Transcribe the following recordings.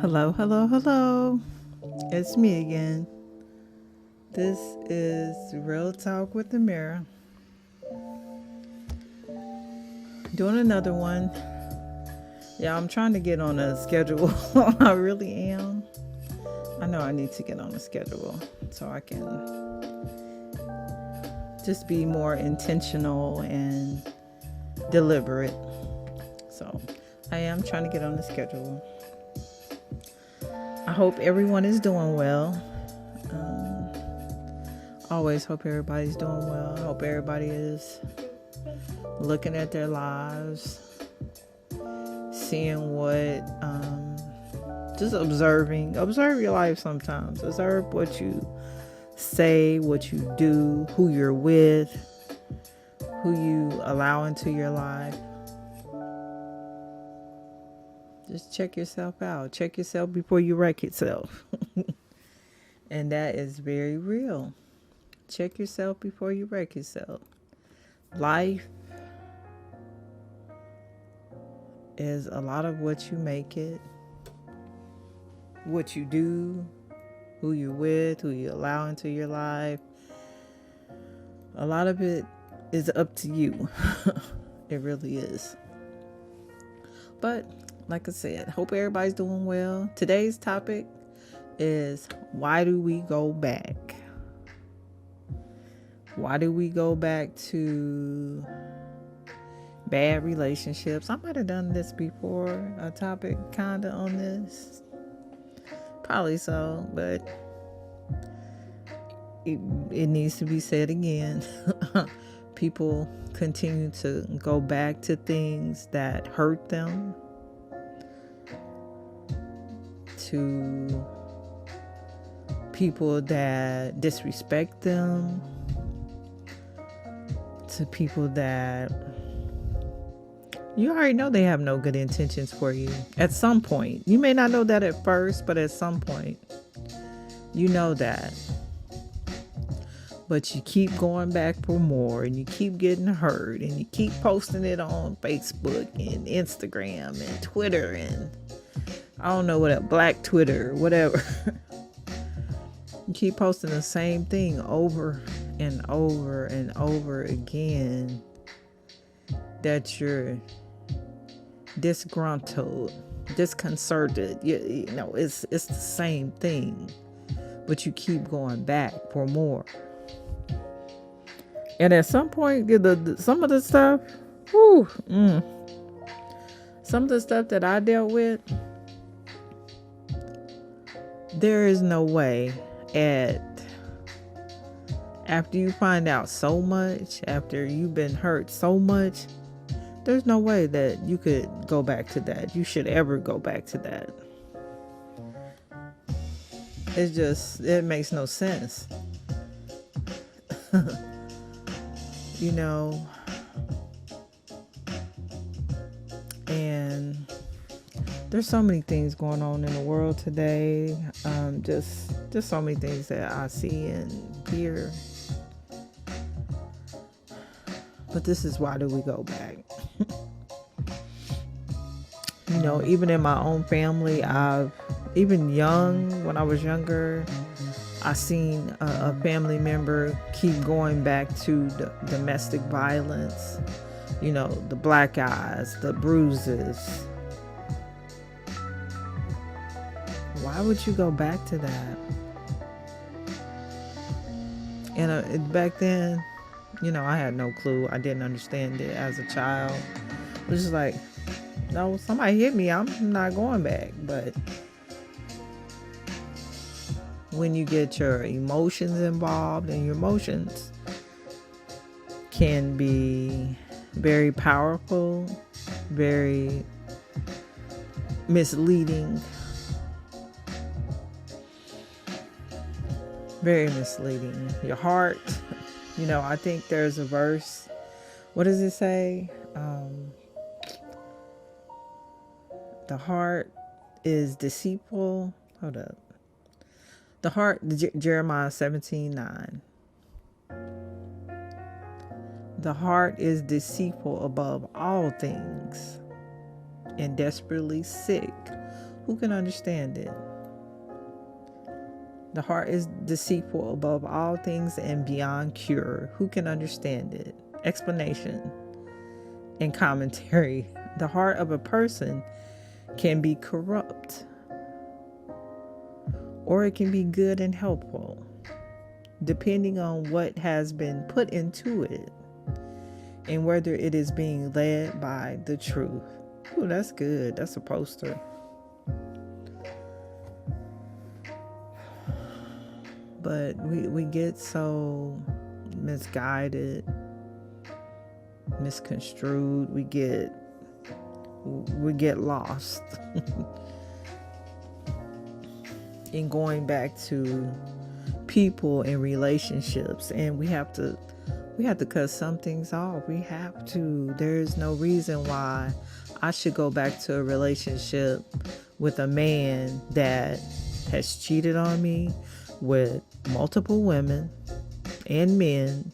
Hello, hello, hello. It's me again. This is Real Talk with the Mirror. Doing another one. Yeah, I'm trying to get on a schedule. I really am. I know I need to get on a schedule so I can just be more intentional and deliberate. So I am trying to get on the schedule. I hope everyone is doing well. Always hope everybody's doing well. I hope everybody is looking at their lives, seeing what, just observe your life sometimes. Observe what you say, what you do, who you're with, who you allow into your life. Just check yourself out. Check yourself before you wreck yourself. And that is very real. Check yourself before you wreck yourself. Life is a lot of what you make it, what you do, who you're with, who you allow into your life. A lot of it is up to you. It really is. But like I said, hope everybody's doing well. Today's topic is, why do we go back? Why do we go back to bad relationships? I might have done this before, a topic kind of on this. Probably so, but it needs to be said again. People continue to go back to things that hurt them, to people that disrespect them, to people that you already know they have no good intentions for you. At some point, you may not know that at first, but at some point, you know that. But you keep going back for more, and you keep getting hurt, and you keep posting it on Facebook and Instagram and Twitter and I don't know what, Black Twitter, whatever. You keep posting the same thing over and over and over again, that you're disgruntled, disconcerted. You know, it's the same thing, but you keep going back for more. And at some point, some of the stuff, some of the stuff that I dealt with, there is no way after you find out so much, after you've been hurt so much, there's no way that you could go back to that. You should ever go back to that. It makes no sense. You know, and there's so many things going on in the world today. Just so many things that I see and hear. But this is, why do we go back? You know, even in my own family, when I was younger, I seen a family member keep going back to the domestic violence. You know, the black eyes, the bruises. Why would you go back to that? And back then, you know, I had no clue. I didn't understand it as a child. It was just like, no, somebody hit me, I'm not going back. But when you get your emotions involved, and your emotions can be very powerful, very misleading, very misleading. Your heart, you know, I think there's a verse. What does it say? The heart is deceitful. Hold up. The heart, Jeremiah 17:9. The heart is deceitful above all things and desperately sick. Who can understand it? The heart is deceitful above all things and beyond cure. Who can understand it? Explanation and commentary. The heart of a person can be corrupt, or it can be good and helpful, depending on what has been put into it and whether it is being led by the truth. Ooh, that's good. That's a poster. But we get so misguided, misconstrued. We get lost in going back to people and relationships, and we have to cut some things off. We have to. There's no reason why I should go back to a relationship with a man that has cheated on me with multiple women and men,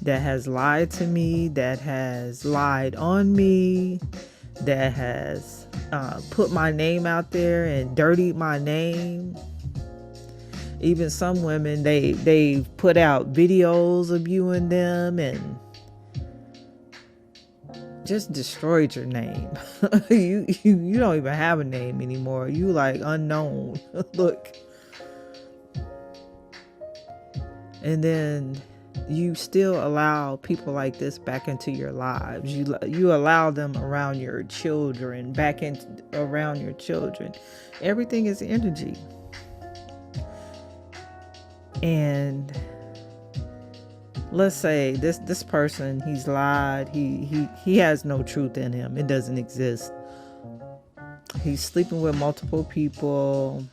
that has lied to me, that has lied on me, that has put my name out there and dirtied my name. Even some women, they've put out videos of you and them and just destroyed your name. you don't even have a name anymore. You like unknown. Look. And then you still allow people like this back into your lives. You allow them around your children, around your children. Everything is energy. And let's say this person, he's lied. He has no truth in him. It doesn't exist. He's sleeping with multiple people.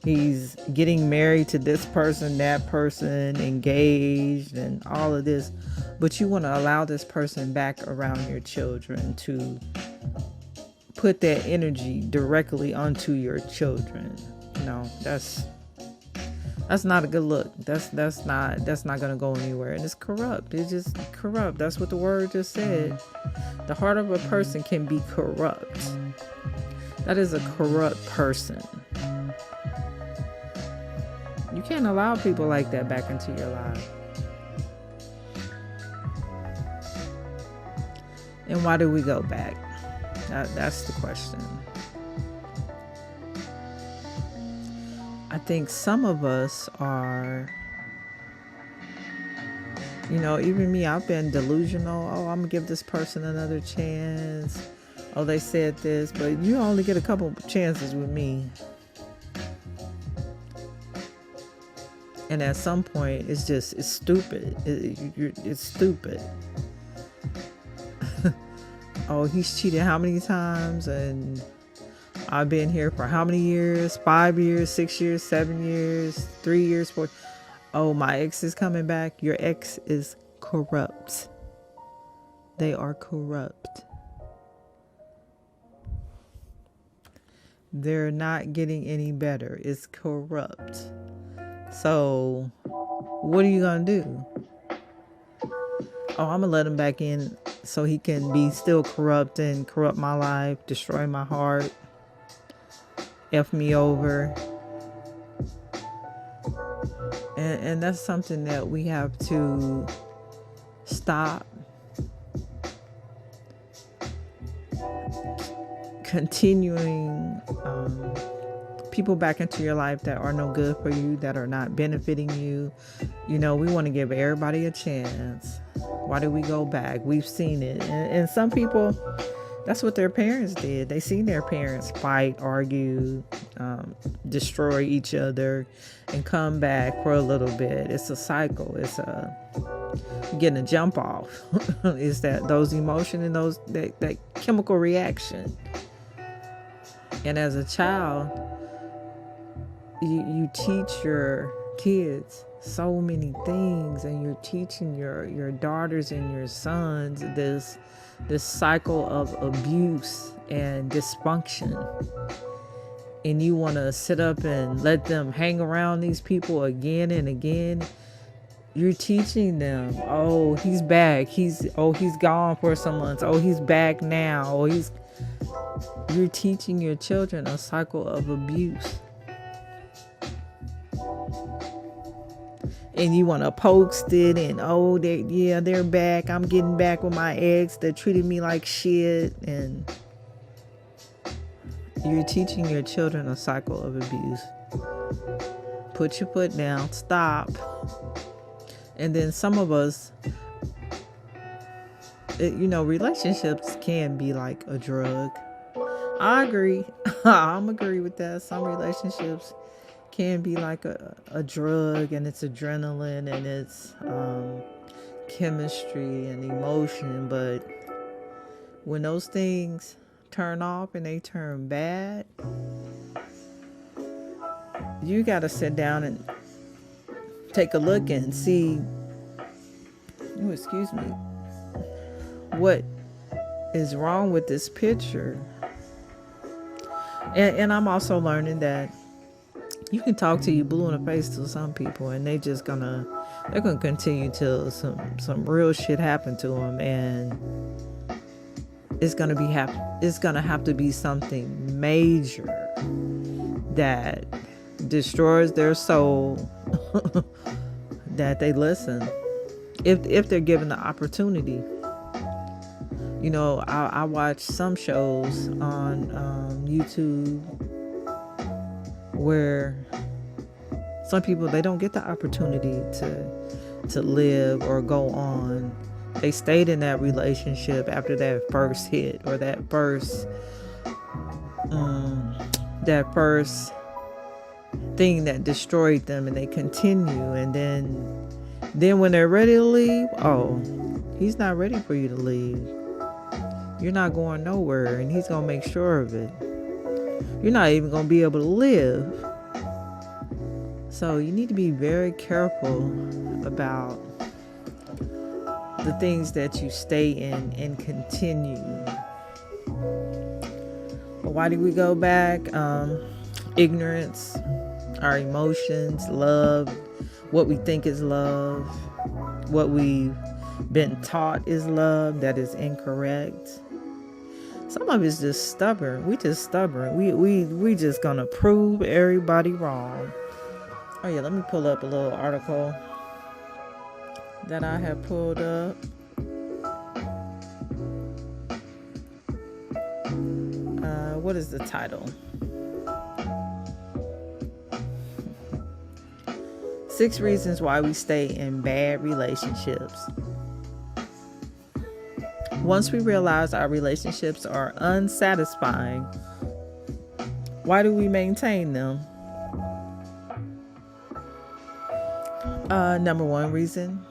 He's getting married to this person, that person, engaged, and all of this. But you want to allow this person back around your children to put that energy directly onto your children. No, that's not a good look. That's not going to go anywhere. And it's corrupt. It's just corrupt. That's what the word just said. The heart of a person can be corrupt. That is a corrupt person. You can't allow people like that back into your life. And why do we go back? That's the question. I think some of us are, even me, I've been delusional. Oh, I'm going to give this person another chance. Oh, they said this, but you only get a couple chances with me. And at some point, it's stupid. It's stupid. Oh, he's cheated how many times? And I've been here for how many years? 5 years, 6 years, 7 years, 3 years, 4. Oh, my ex is coming back. Your ex is corrupt. They are corrupt. They're not getting any better. It's corrupt. So, what are you going to do? Oh, I'm going to let him back in so he can be still corrupt and corrupt my life, destroy my heart, F me over. And that's something that we have to stop. Continuing people back into your life that are no good for you, that are not benefiting you. We want to give everybody a chance. Why do we go back? We've seen it. And some people, that's what their parents did. They seen their parents fight, argue, destroy each other, and come back for a little bit. It's a cycle. You're getting a jump off. It's those emotions and that chemical reaction. And as a child, you teach your kids so many things, and you're teaching your daughters and your sons this cycle of abuse and dysfunction. And you want to sit up and let them hang around these people again and again. You're teaching them, oh, he's back. He's gone for some months. Oh, he's back now. Oh, You're teaching your children a cycle of abuse. And you want to post it and, oh, they're back. I'm getting back with my ex that treated me like shit. And you're teaching your children a cycle of abuse. Put your foot down. Stop. And then some of us, relationships can be like a drug. I agree. I'm agree with that. Some relationships can be like a drug, and it's adrenaline, and it's chemistry and emotion. But when those things turn off and they turn bad, you got to sit down and take a look and see, what is wrong with this picture. And I'm also learning that you can talk to you blue in the face to some people, and they're gonna continue till some real shit happen to them, and it's gonna have to be something major that destroys their soul that they listen, if they're given the opportunity. I watch some shows on YouTube where some people, they don't get the opportunity to live or go on. They stayed in that relationship after that first hit, or that first thing that destroyed them, and they continue. And then when they're ready to leave, oh, he's not ready for you to leave. You're not going nowhere, and he's gonna make sure of it. You're not even gonna be able to live. So you need to be very careful about the things that you stay in and continue. But why do we go back? Ignorance, our emotions, love, what we think is love, what we've been taught is love that is incorrect. Some of it's just stubborn. We just stubborn. We just gonna prove everybody wrong. Oh yeah, let me pull up a little article that I have pulled up. What is the title? 6 reasons why we stay in bad relationships. Once we realize our relationships are unsatisfying, why do we maintain them? Number 1 reason,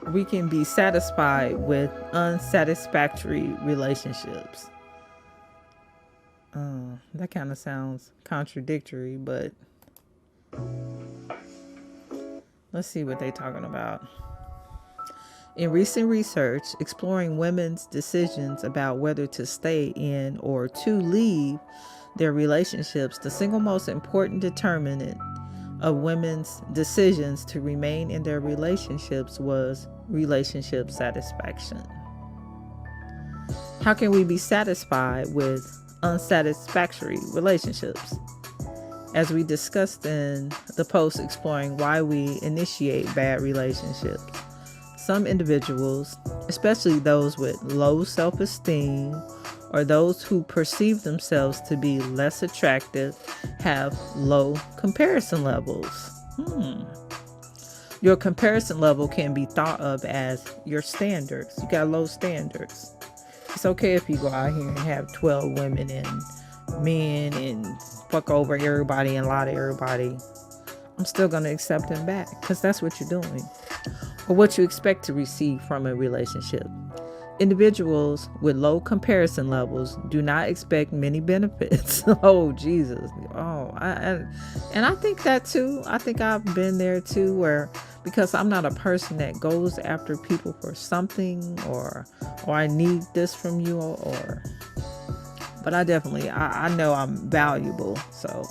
we can be satisfied with unsatisfactory relationships. That kind of sounds contradictory, but let's see what they're talking about. In recent research exploring women's decisions about whether to stay in or to leave their relationships, the single most important determinant of women's decisions to remain in their relationships was relationship satisfaction. How can we be satisfied with unsatisfactory relationships? As we discussed in the post exploring why we initiate bad relationships, some individuals, especially those with low self-esteem or those who perceive themselves to be less attractive, have low comparison levels. Your comparison level can be thought of as your standards. You got low standards. It's okay if you go out here and have 12 women and men and fuck over everybody and lie to everybody. I'm still going to accept them back because that's what you're doing, or what you expect to receive from a relationship. Individuals with low comparison levels do not expect many benefits. Oh, Jesus. And I think that too. I think I've been there too, where because I'm not a person that goes after people for something or I need this from you but I definitely, I know I'm valuable. So,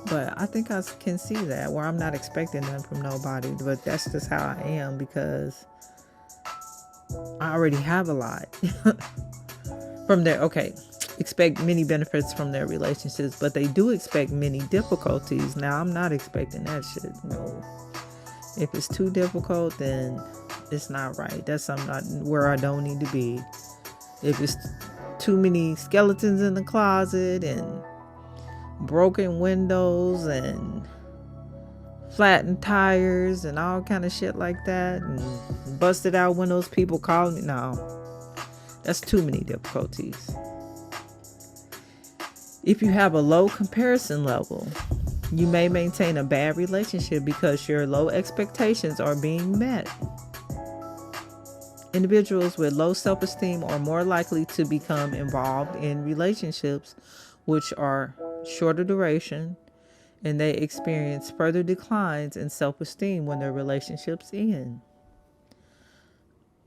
but I think I can see that where I'm not expecting them from nobody, but that's just how I am, because I already have a lot from their, okay, expect many benefits from their relationships, but they do expect many difficulties. Now, I'm not expecting that shit. No. If it's too difficult, then it's not right. That's something where I don't need to be. If it's too many skeletons in the closet and broken windows and flattened tires and all kind of shit like that and busted out windows, people calling me, no, that's too many difficulties. If you have a low comparison level, you may maintain a bad relationship because your low expectations are being met. Individuals with low self-esteem are more likely to become involved in relationships which are shorter duration, and they experience further declines in self-esteem when their relationships end.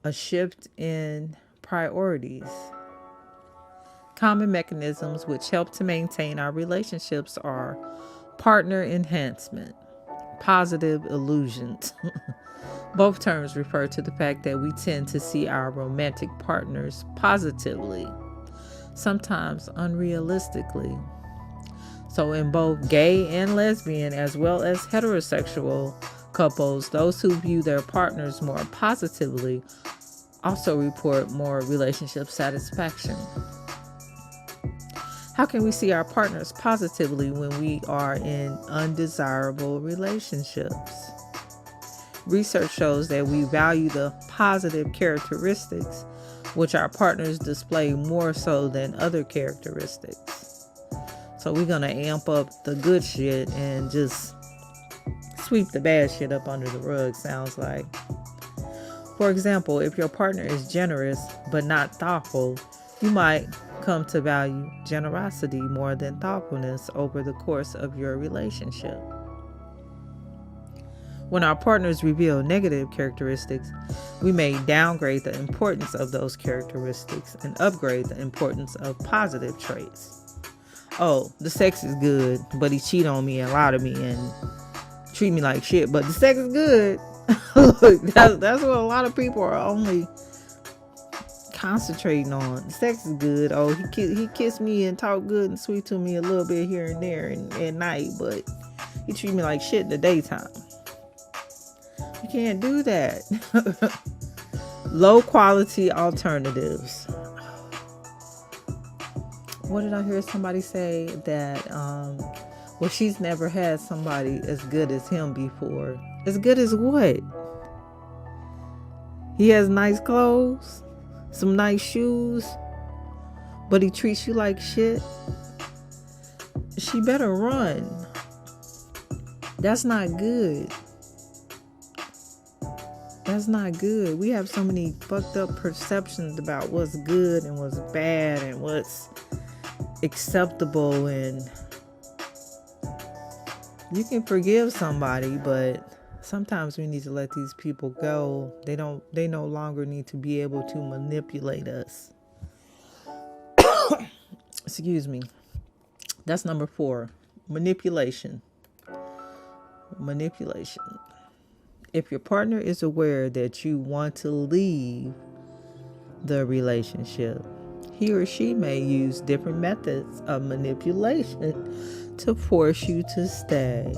A shift in priorities. Common mechanisms which help to maintain our relationships are partner enhancement, positive illusions. Both terms refer to the fact that we tend to see our romantic partners positively, sometimes unrealistically. So in both gay and lesbian, as well as heterosexual couples, those who view their partners more positively also report more relationship satisfaction. How can we see our partners positively when we are in undesirable relationships? Research shows that we value the positive characteristics which our partners display more so than other characteristics. So we're going to amp up the good shit and just sweep the bad shit up under the rug, sounds like. For example, if your partner is generous but not thoughtful, you might come to value generosity more than thoughtfulness over the course of your relationship. When our partners reveal negative characteristics, we may downgrade the importance of those characteristics and upgrade the importance of positive traits. Oh, the sex is good, but he cheated on me and lied to me and treat me like shit, but the sex is good. Look, that's what a lot of people are only concentrating on. The sex is good. Oh, he kissed me and talked good and sweet to me a little bit here and there and at night, but he treat me like shit in the daytime. You can't do that. Low quality alternatives. What did I hear somebody say? That well, she's never had somebody as good as him before. As good as what? He has nice clothes, some nice shoes, but he treats you like shit. She better run. That's not good. That's not good. We have so many fucked up perceptions about what's good and what's bad and what's acceptable, and you can forgive somebody, but sometimes we need to let these people go. They no longer need to be able to manipulate us. Excuse me. That's number 4. Manipulation. If your partner is aware that you want to leave the relationship, he or she may use different methods of manipulation to force you to stay.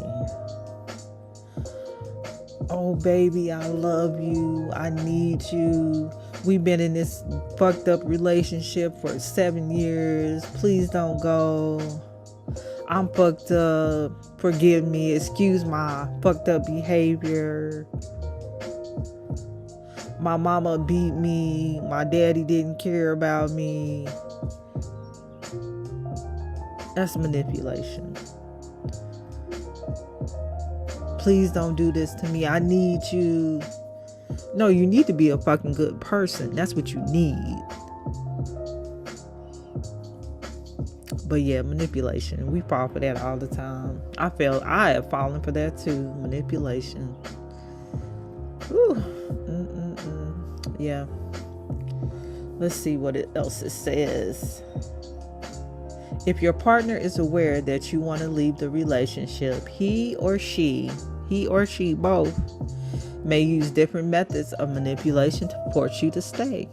Oh, baby, I love you. I need you. We've been in this fucked up relationship for 7 years. Please don't go. I'm fucked up. Forgive me. Excuse my fucked up behavior. My mama beat me. My daddy didn't care about me. That's manipulation. Please don't do this to me. I need you. No, you need to be a fucking good person. That's what you need. But yeah, manipulation. We fall for that all the time. I have fallen for that too. Manipulation. Whew. Yeah. Let's see what else it says. If your partner is aware that you want to leave the relationship, he or she both may use different methods of manipulation to force you to stay.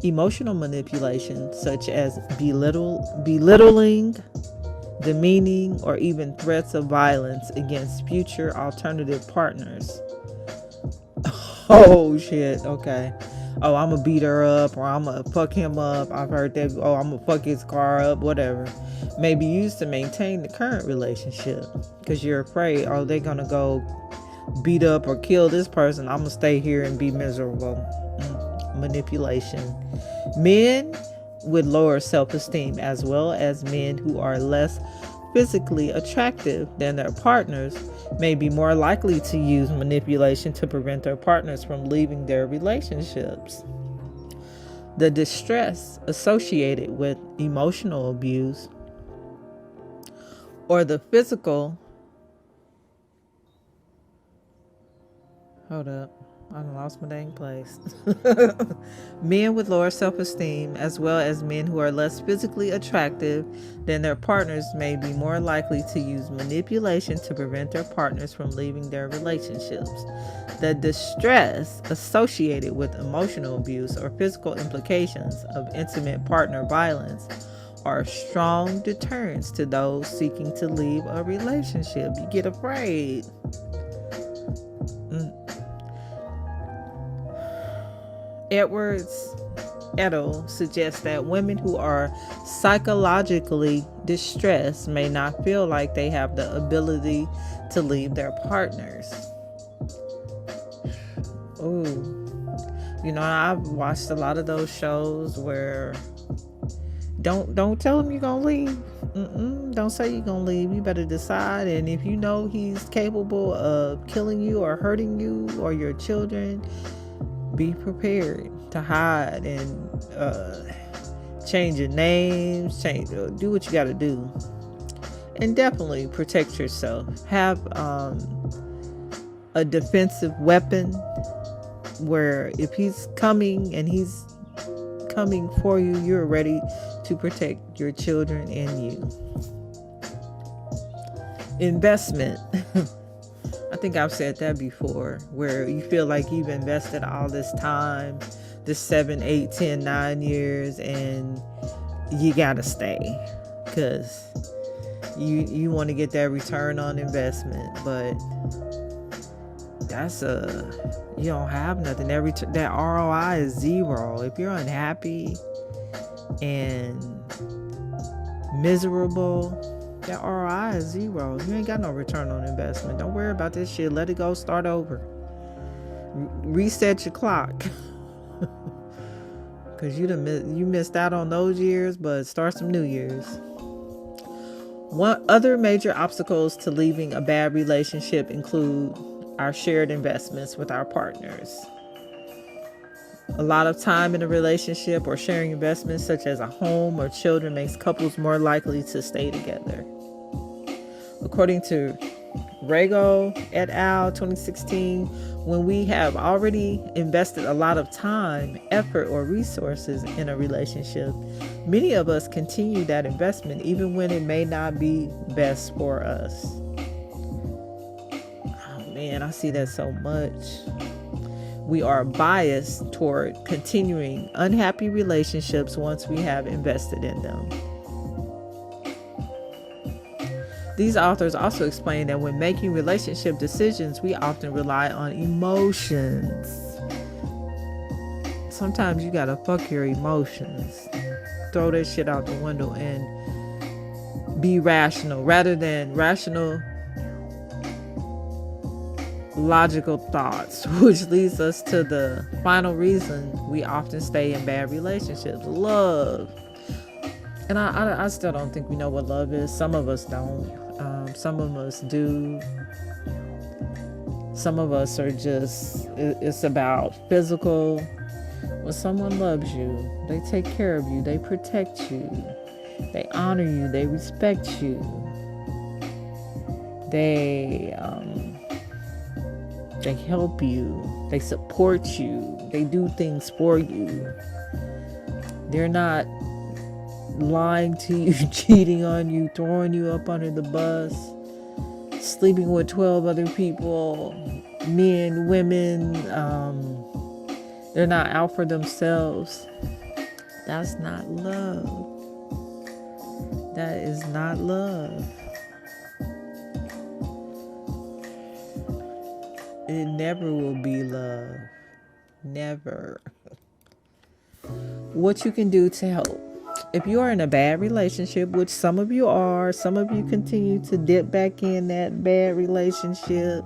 Emotional manipulation, such as belittling, demeaning, or even threats of violence against future alternative partners. Oh shit, okay. Oh, I'm gonna beat her up, or I'm gonna fuck him up. I've heard that. Oh, I'm gonna fuck his car up, whatever. May be used to maintain the current relationship because you're afraid, are they gonna go beat up or kill this person? I'm gonna stay here and be miserable. Manipulation. Men with lower self-esteem, as well as men who are less physically attractive than their partners, may be more likely to use manipulation to prevent their partners from leaving their relationships. The distress associated with emotional abuse or the physical hold up, I lost my dang place. Men with lower self-esteem, as well as men who are less physically attractive than their partners, may be more likely to use manipulation to prevent their partners from leaving their relationships. The distress associated with emotional abuse or physical implications of intimate partner violence are strong deterrents to those seeking to leave a relationship. You get afraid. Edwards et al. Suggests that women who are psychologically distressed may not feel like they have the ability to leave their partners. I've watched a lot of those shows where don't tell him you're gonna leave. Don't say you're gonna leave. You better decide. And if you know he's capable of killing you or hurting you or your children, be prepared to hide and change your names, do what you got to do, and definitely protect yourself. Have a defensive weapon where if he's coming and he's coming for you, you're ready to protect your children and you. Investment. I think I've said that before, where you feel like you've invested all this time, this 7, 8, 10, 9 years, and you gotta stay because you want to get that return on investment, but you don't have nothing. That ROI is zero. If you're unhappy and miserable, that ROI is zero. You ain't got no return on investment. Don't worry about this shit. Let it go. Start over. Reset your clock. Because you missed out on those years, but start some new years. One other major obstacles to leaving a bad relationship include our shared investments with our partners. A lot of time in a relationship or sharing investments such as a home or children makes couples more likely to stay together. According to Rego et al. 2016, when we have already invested a lot of time, effort, or resources in a relationship, many of us continue that investment even when it may not be best for us. Oh man, I see that so much. We are biased toward continuing unhappy relationships once we have invested in them. These authors also explain that when making relationship decisions, we often rely on emotions. Sometimes you gotta fuck your emotions. Throw that shit out the window and be rational rather than rational logical thoughts, which leads us to the final reason we often stay in bad relationships: love. And I still don't think we know what love is. Some of us don't. Some of us do. Some of us are just, it's about physical. When someone loves you, they take care of you, they protect you, they honor you, they respect you, they help you, they support you, they do things for you. They're not lying to you, cheating on you, throwing you up under the bus, sleeping with 12 other people, men, women, they're not out for themselves. That's not love. That is not love. It never will be love. Never. What you can do to help. If you are in a bad relationship, which some of you are, some of you continue to dip back in that bad relationship.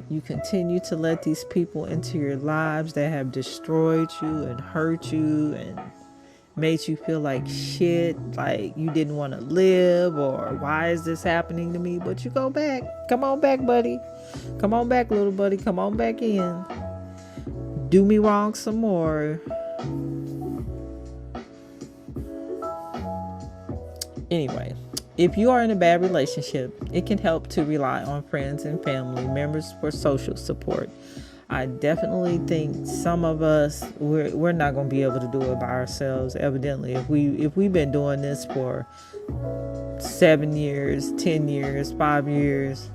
You continue to let these people into your lives that have destroyed you and hurt you and made you feel like shit, like you didn't want to live, or why is this happening to me? But you go back. Come on back, buddy. Come on back, little buddy. Come on back in. Do me wrong some more. Anyway, if you are in a bad relationship, it can help to rely on friends and family members for social support. I definitely think some of us, we're not going to be able to do it by ourselves. Evidently, if we've been doing this for 7 years, 10 years, 5 years,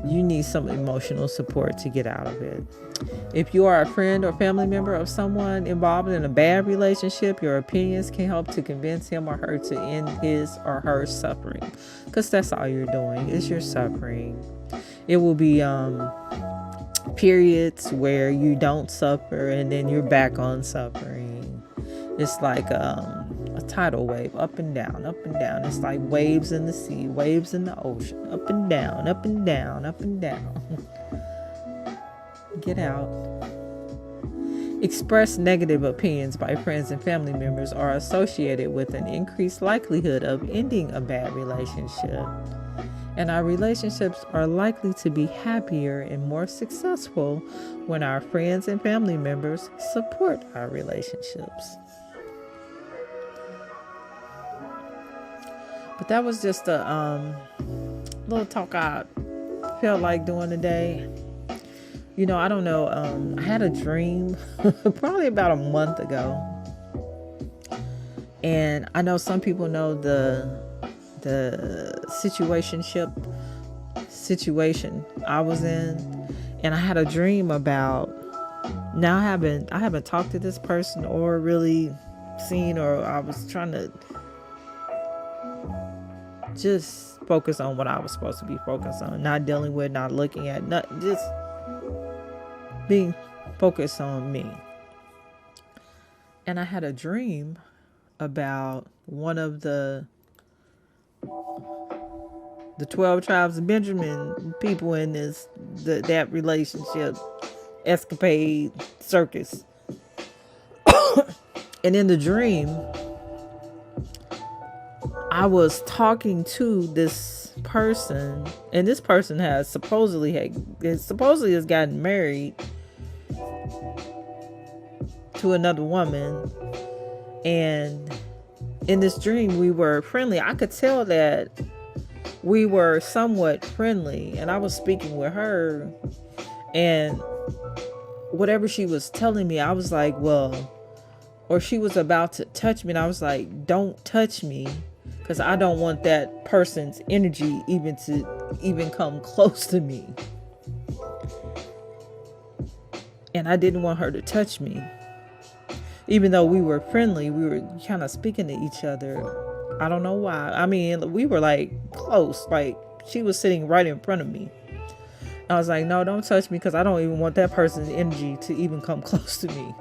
you need some emotional support to get out of it. If you are a friend or family member of someone involved in a bad relationship, your opinions can help to convince him or her to end his or her suffering, because that's all you're doing is you're suffering. It will be periods where you don't suffer and then you're back on suffering. It's like a tidal wave, up and down, up and down. It's like waves in the sea, waves in the ocean, up and down, up and down, up and down. Get out. Express negative opinions by friends and family members are associated with an increased likelihood of ending a bad relationship. And our relationships are likely to be happier and more successful when our friends and family members support our relationships. But that was just a little talk I felt like doing today. You know, I don't know. I had a dream probably about a month ago. And I know some people know the situation I was in. And I had a dream about, now I haven't talked to this person or really seen, or I was trying to just focus on what I was supposed to be focused on, not dealing with, not looking at, not just being focused on me. And I had a dream about one of the 12 tribes of Benjamin people in that relationship escapade circus. And in the dream, I was talking to this person, and this person has supposedly has gotten married to another woman. And in this dream, we were friendly. I could tell that we were somewhat friendly, and I was speaking with her, and whatever she was telling me, I was like, well, or she was about to touch me, and I was like, don't touch me, because I don't want that person's energy even come close to me. And I didn't want her to touch me. Even though we were friendly, we were kind of speaking to each other. I don't know why. I mean, we were like close. Like, she was sitting right in front of me. I was like, no, don't touch me, because I don't even want that person's energy to even come close to me.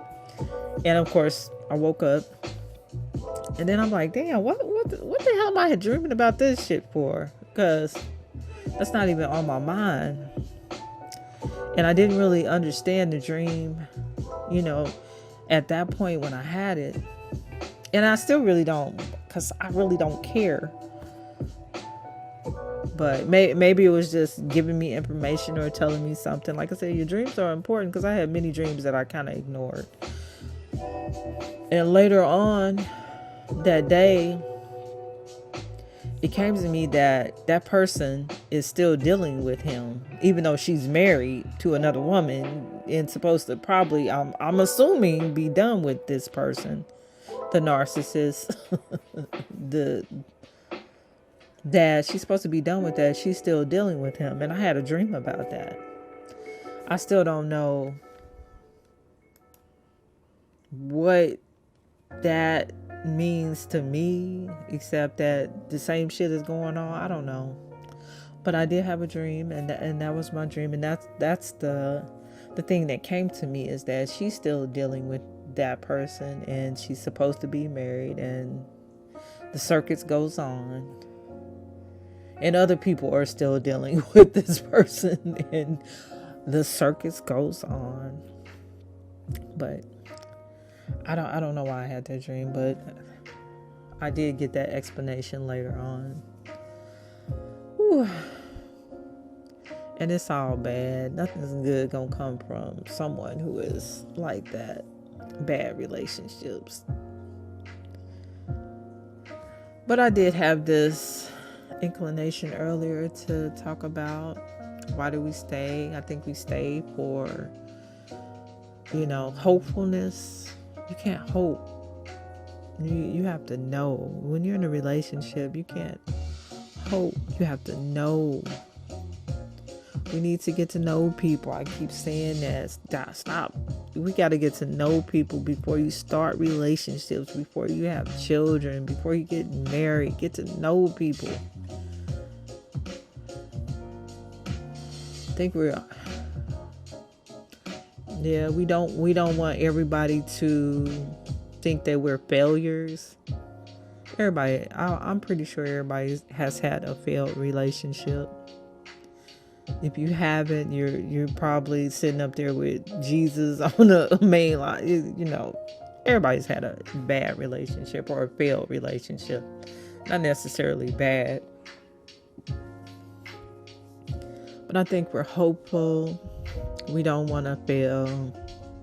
And of course, I woke up. And then I'm like, damn, what the hell am I dreaming about this shit for? Because that's not even on my mind. And I didn't really understand the dream, at that point when I had it. And I still really don't, because I really don't care. But maybe it was just giving me information or telling me something. Like I said, your dreams are important, because I had many dreams that I kind of ignored. And later on that day, it came to me that person is still dealing with him, even though she's married to another woman and supposed to probably, I'm assuming, be done with this person, the narcissist, that she's supposed to be done with that. She's still dealing with him. And I had a dream about that. I still don't know what that means to me, except that the same shit is going on. I don't know. But I did have a dream, and that was my dream. And that's the thing that came to me, is that she's still dealing with that person, and she's supposed to be married, and the circus goes on. And other people are still dealing with this person, and the circus goes on. But I don't know why I had that dream, but I did get that explanation later on. Whew. And it's all bad. Nothing's good gonna come from someone who is like that. Bad relationships. But I did have this inclination earlier to talk about, why do we stay? I think we stay for, hopefulness. You can't hope. You have to know. When you're in a relationship, you can't hope. You have to know. We need to get to know people. I keep saying that. Stop. We got to get to know people before you start relationships, before you have children, before you get married. Get to know people. I think we don't want everybody to think that we're failures. I'm pretty sure everybody has had a failed relationship. If you haven't, you're probably sitting up there with Jesus on the main line. Everybody's had a bad relationship or a failed relationship. Not necessarily bad. But I think we're hopeful. We don't want to fail.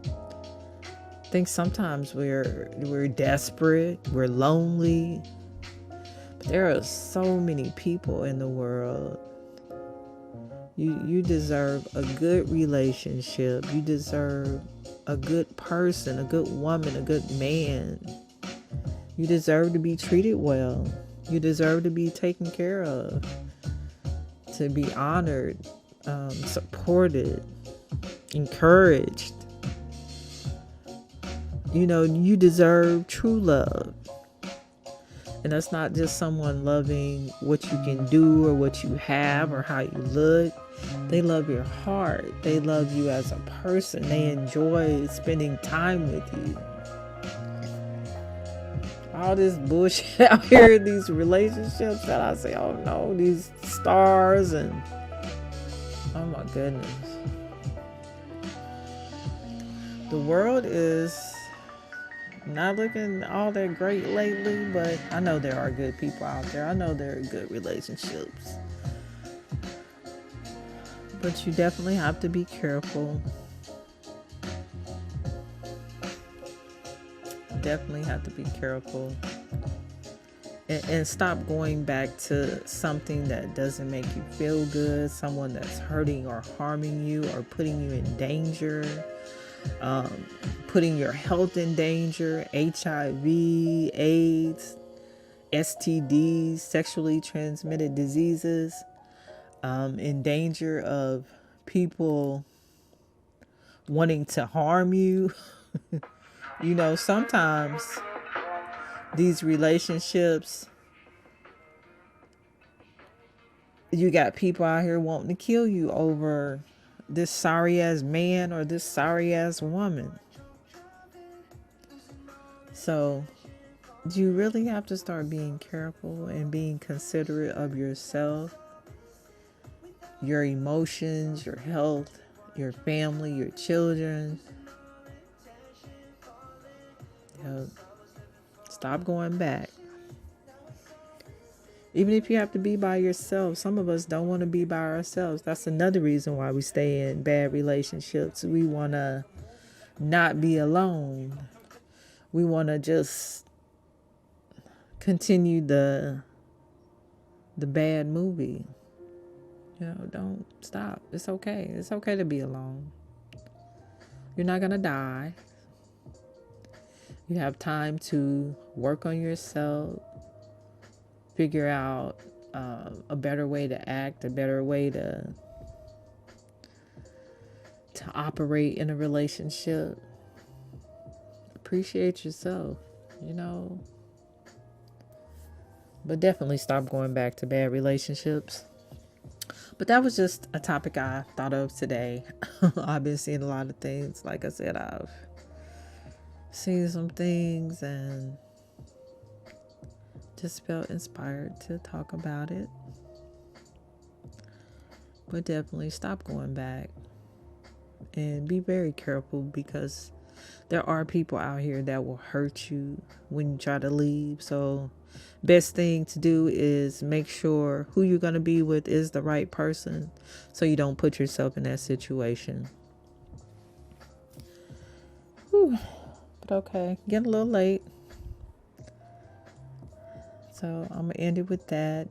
I think sometimes we're desperate. We're lonely. But there are so many people in the world. You deserve a good relationship. You deserve a good person, a good woman, a good man. You deserve to be treated well. You deserve to be taken care of, to be honored, supported, encouraged. You deserve true love. And that's not just someone loving what you can do or what you have or how you look. They love your heart. They love you as a person. They enjoy spending time with you. All this bullshit out here in these relationships that I say, oh no, these stars and oh my goodness. The world is not looking all that great lately, but I know there are good people out there. I know there are good relationships. But you definitely have to be careful. Definitely have to be careful. And stop going back to something that doesn't make you feel good, someone that's hurting or harming you or putting you in danger. Putting your health in danger, HIV, AIDS, STDs, sexually transmitted diseases, in danger of people wanting to harm you. Sometimes these relationships, you got people out here wanting to kill you over this sorry ass man or this sorry ass woman. So you really have to start being careful and being considerate of yourself, your emotions, your health, your family, your children. Stop going back. Even if you have to be by yourself, some of us don't want to be by ourselves. That's another reason why we stay in bad relationships. We want to not be alone. We want to just continue the bad movie. Don't stop. It's okay. It's okay to be alone. You're not going to die. You have time to work on yourself, figure out a better way to act, a better way to operate in a relationship. Appreciate yourself, you know. But definitely stop going back to bad relationships. But that was just a topic I thought of today. I've been seeing a lot of things. Like I said, I've seen some things and just felt inspired to talk about it. But definitely stop going back and be very careful, because there are people out here that will hurt you when you try to leave. So best thing to do is make sure who you're going to be with is the right person, so you don't put yourself in that situation. Whew. But okay, getting a little late, so I'm gonna end it with that.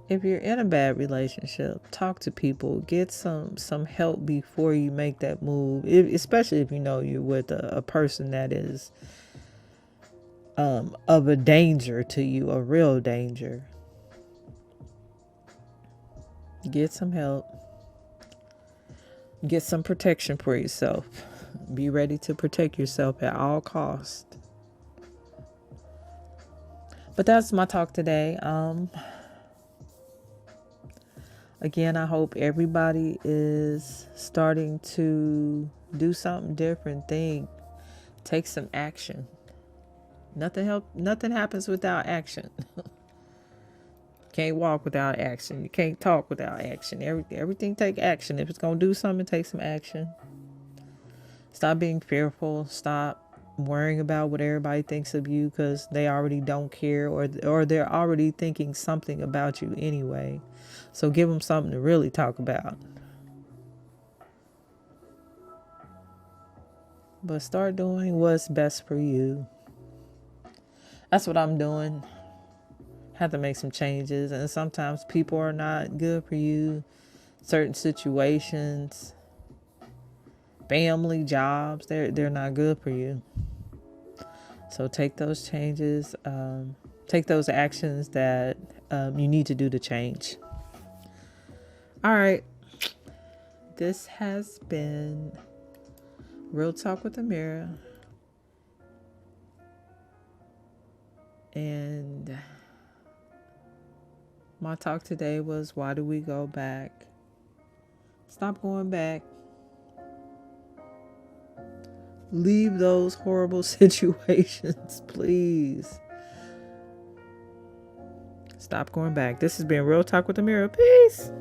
If you're in a bad relationship, talk to people, get some help before you make that move, especially if you know you're with a person that is of a danger to you, a real danger. Get some help. Get some protection for yourself. Be ready to protect yourself at all costs. But that's my talk today. Again, I hope everybody is starting to do something different. Take some action. Nothing happens without action. Can't walk without action. You can't talk without action. Everything take action. If it's gonna do something, take some action. Stop being fearful. Stop worrying about what everybody thinks of you, because they already don't care, or they're already thinking something about you anyway. So give them something to really talk about. But start doing what's best for you. That's what I'm doing. Have to make some changes, and sometimes people are not good for you. Certain situations, family, jobs, they're not good for you. So take those changes, take those actions that you need to do to change. All right, this has been Real Talk with Amiri, and my talk today was, why do we go back? Stop going back. Leave those horrible situations, please. Stop going back. This has been Real Talk with Amiri. Peace.